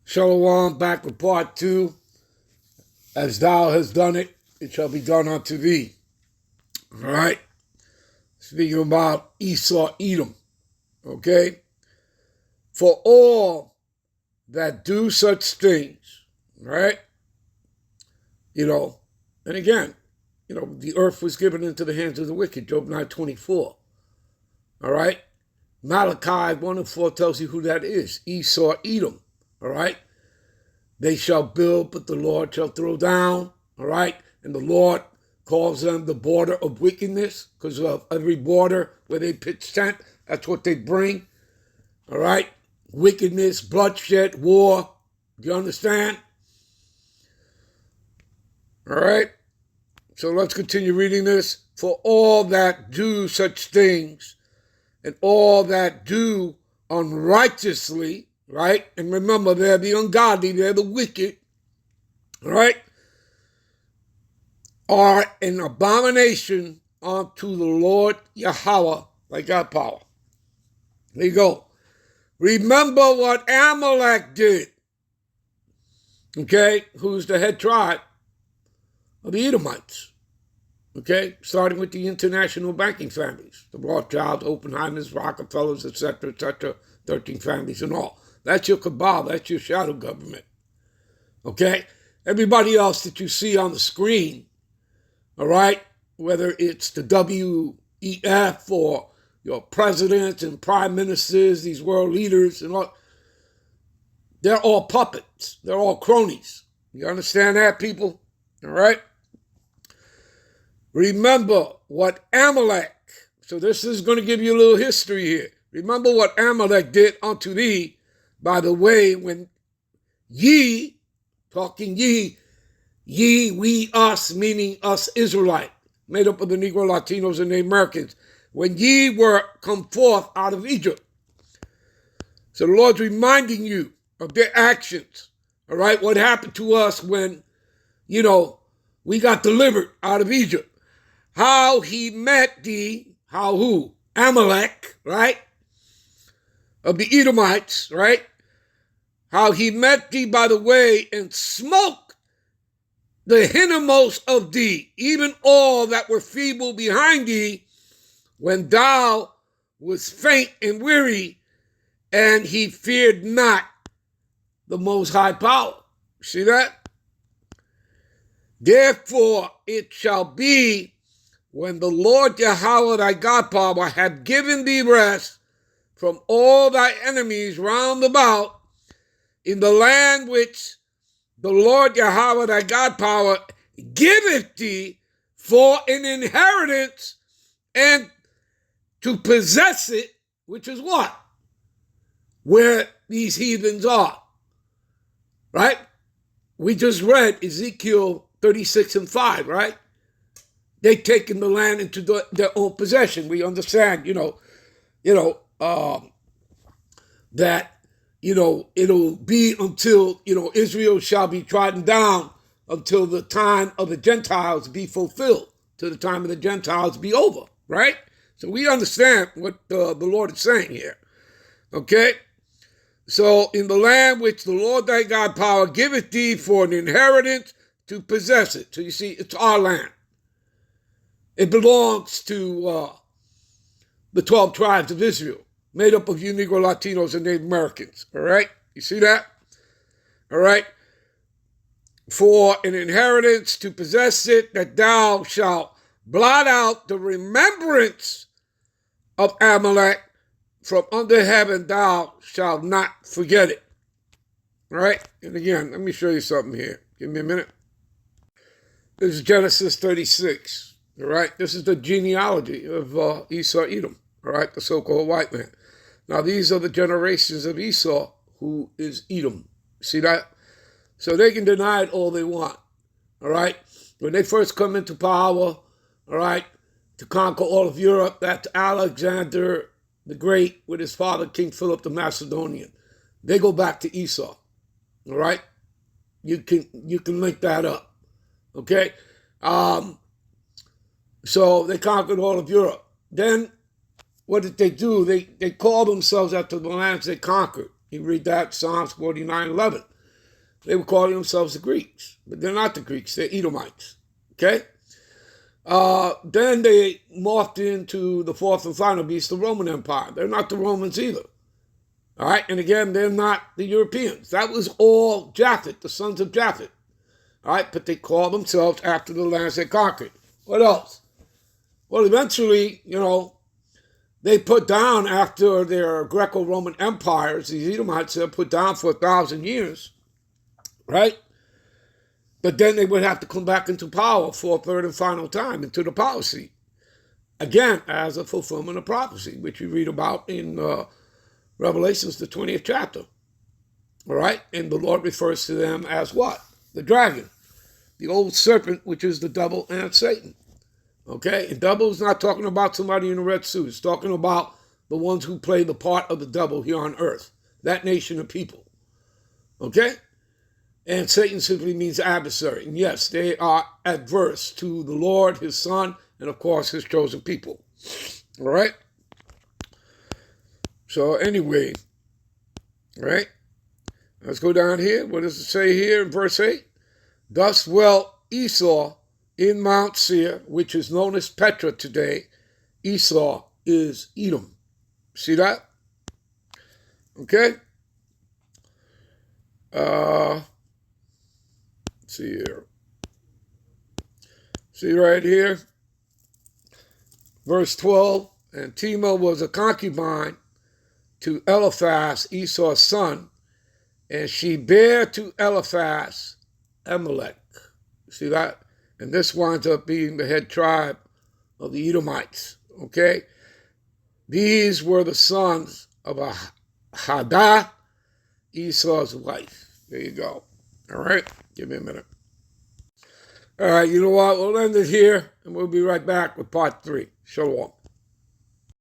Shalom, back with part 2. As thou hast done it, it shall be done unto thee. All right? Speaking about Esau, Edom. Okay? For all that do such things, right? And again, the earth was given into the hands of the wicked, Job 9:24. All right? Malachi 1:4 tells you who that is, Esau, Edom. All right? They shall build, but the Lord shall throw down. All right? And the Lord calls them the border of wickedness, because of every border where they pitch tent, that's what they bring. All right? Wickedness, bloodshed, war. Do you understand? All right? So let's continue reading this. For all that do such things, and all that do unrighteously, right? And remember, they're the ungodly, they're the wicked, right? Are an abomination unto the Lord Yahweh, like God power. There you go. Remember what Amalek did. Okay? Who's the head tribe of the Edomites. Okay? Starting with the international banking families. The Rothschilds, Oppenheimers, Rockefellers, etc., 13 families and all. That's your cabal. That's your shadow government. Okay? Everybody else that you see on the screen, all right, whether it's the WEF or your presidents and prime ministers, these world leaders and all, they're all puppets. They're all cronies. You understand that, people? All right? Remember what Amalek, so this is going to give you a little history here. Remember what Amalek did unto thee, by the way, when ye, talking ye, we, us, meaning us Israelite, made up of the Negro, Latinos, and the Americans, when ye were come forth out of Egypt. So the Lord's reminding you of their actions, all right? What happened to us when, we got delivered out of Egypt. How he met thee, how who? Amalek, right? Of the Edomites, right? How he met thee by the way and smote the hindermost of thee, even all that were feeble behind thee, when thou was faint and weary, and he feared not the Most High power. See that? Therefore it shall be, when the Lord Yahweh thy God power hath given thee rest from all thy enemies round about, in the land which the Lord Yahweh thy God power giveth thee for an inheritance, and to possess it, which is what? Where these heathens are. Right? We just read Ezekiel 36:5, right? They've taken the land into their own possession. We understand, that, it'll be until, Israel shall be trodden down until the time of the Gentiles be fulfilled, till the time of the Gentiles be over, right? So we understand what the Lord is saying here, okay? So in the land which the Lord thy God power giveth thee for an inheritance to possess it. So you see, it's our land. It belongs to the 12 tribes of Israel, made up of you Negro, Latinos, and Native Americans. All right? You see that? All right? For an inheritance to possess it, that thou shalt blot out the remembrance of Amalek from under heaven, thou shalt not forget it. All right? And again, let me show you something here. Give me a minute. This is Genesis 36. All right, this is the genealogy of Esau, Edom, all right, the so-called white man. Now, these are the generations of Esau, who is Edom. See that? So they can deny it all they want, all right? When they first come into power, all right, to conquer all of Europe, that's Alexander the Great with his father, King Philip the Macedonian. They go back to Esau, all right? You can link that up, okay? So they conquered all of Europe. Then what did they do? They called themselves after the lands they conquered. You read that, Psalms 49:11. They were calling themselves the Greeks, but they're not the Greeks. They're Edomites. Okay? Then they morphed into the fourth and final beast, the Roman Empire. They're not the Romans either. All right? And again, they're not the Europeans. That was all Japhet, the sons of Japhet. All right? But they call themselves after the lands they conquered. What else? Well, eventually, they put down after their Greco-Roman empires, these Edomites are put down for 1,000 years, right? But then they would have to come back into power for a third and final time, into the power seat. Again, as a fulfillment of prophecy, which we read about in Revelations, the 20th chapter. All right? And the Lord refers to them as what? The dragon, the old serpent, which is the devil and Satan. Okay? And devil is not talking about somebody in a red suit. It's talking about the ones who play the part of the devil here on earth. That nation of people. Okay? And Satan simply means adversary. And yes, they are adverse to the Lord, his son, and of course, his chosen people. All right? So anyway, all right? Let's go down here. What does it say here in verse 8? Thus dwelt Esau in Mount Seir, which is known as Petra today. Esau is Edom. See that? Okay? Let's see here. See right here? Verse 12, and Timah was a concubine to Eliphaz, Esau's son, and she bare to Eliphaz Amalek. See that? And this winds up being the head tribe of the Edomites. Okay? These were the sons of Haddah, Esau's wife. There you go. All right? Give me a minute. All right, you know what? We'll end it here, and we'll be right back with part 3. Shalom.